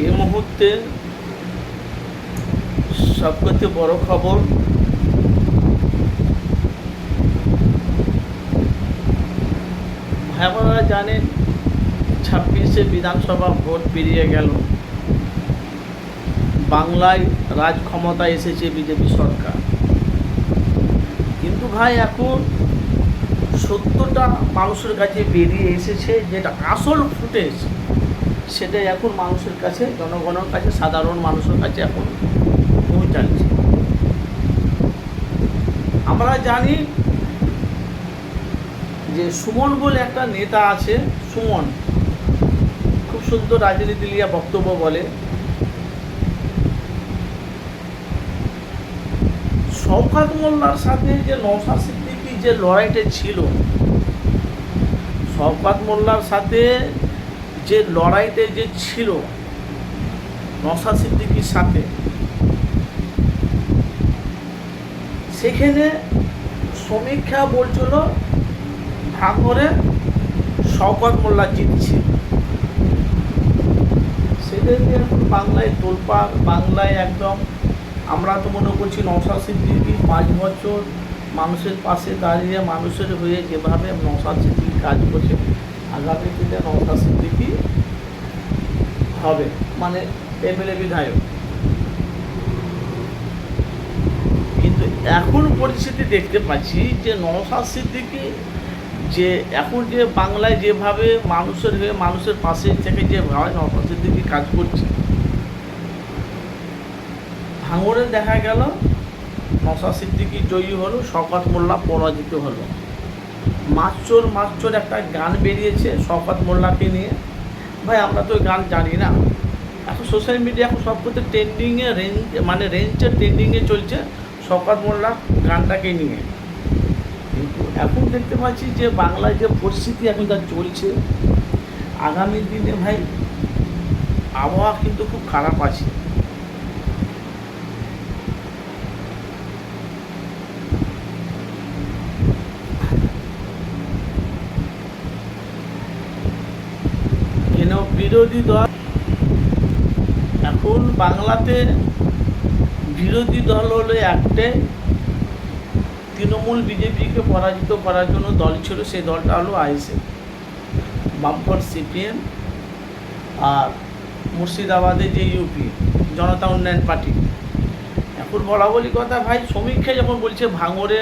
এই মুহূর্তে সবথেকে বড় খবর, আপনারা জানেন 26শে বিধানসভা ভোট পেরিয়ে গেল, বাংলায় রাজ ক্ষমতায় এসেছে বিজেপি সরকার। কিন্তু ভাই এখন সত্যটা মানুষের কাছে বেরিয়ে এসেছে, যেটা আসল ফুটেজ সেটাই এখন মানুষের কাছে, জনগণের কাছে, সাধারণ মানুষের কাছে এখন পৌঁছাচ্ছে। আমরা জানি যে সুমন বলে একটা নেতা আছে, সুমন খুব সুন্দর রাজনীতি নিয়ে বক্তব্য বলে। শওকত মোল্লার সাথে যে নওশাদ সিদ্দিকী যে লড়াইটা ছিল, শওকত মোল্লার সাথে যে লড়াইটা যে ছিল নওশাদ সিদ্দিকীর সাথে, সেখানে সমীক্ষা বলছিল ভাঙরে শওকত মোল্লা জিতছে। সেটা নিয়ে এখন বাংলায় তোলপাড়, বাংলায় একদম। আমরা তো মনে করছি নওশাদ সিদ্দিকী 5 বছর মানুষের পাশে দাঁড়িয়ে মানুষের হয়ে যেভাবে নওশাদ সিদ্দিকী কাজ করছে, আগামী দিনে নওশাদ সিদ্দিকী হবে মানে এমএলএ বিধায়ক। কিন্তু এখন পরিস্থিতি দেখতে পাচ্ছি যে নওশাদ সিদ্দিকী যে এখন যে বাংলায় যেভাবে মানুষের হয়ে মানুষের পাশে থেকে যেভাবে নওশাদ সিদ্দিকী কাজ করছে, ভাঙড়ে দেখা গেল নওশাদ সিদ্দিকী জয়ী হলো, শওকত মোল্লা পরাজিত হলো। মাস্টার একটা গান বেরিয়েছে শওকত মোল্লাকে নিয়ে। ভাই আমরা তো গান জানি না, এখন সোশ্যাল মিডিয়া এখন সব করতে ট্রেন্ডিংয়ে রেঞ্জের ট্রেন্ডিংয়ে চলছে শওকত মোল্লা গানটাকে নিয়ে। কিন্তু এখন দেখতে পাচ্ছি যে বাংলায় যে পরিস্থিতি এখন যা চলছে, আগামী দিনে ভাই আবহাওয়া কিন্তু খুব খারাপ আছে। বিরোধী দল এখন বাংলাতে বিরোধী দল হলো একটাই, তৃণমূল বিজেপিকে পরাজিত করার জন্য দল ছিল, সেই দলটা হলো আইএসএফ, বামফ্রন্ট সিপিএম, আর মুর্শিদাবাদে যে ইউপি জনতা উন্নয়ন পার্টি। এখন বলা বলি কথা ভাই, সমীক্ষা যখন বলছে ভাঙড়ে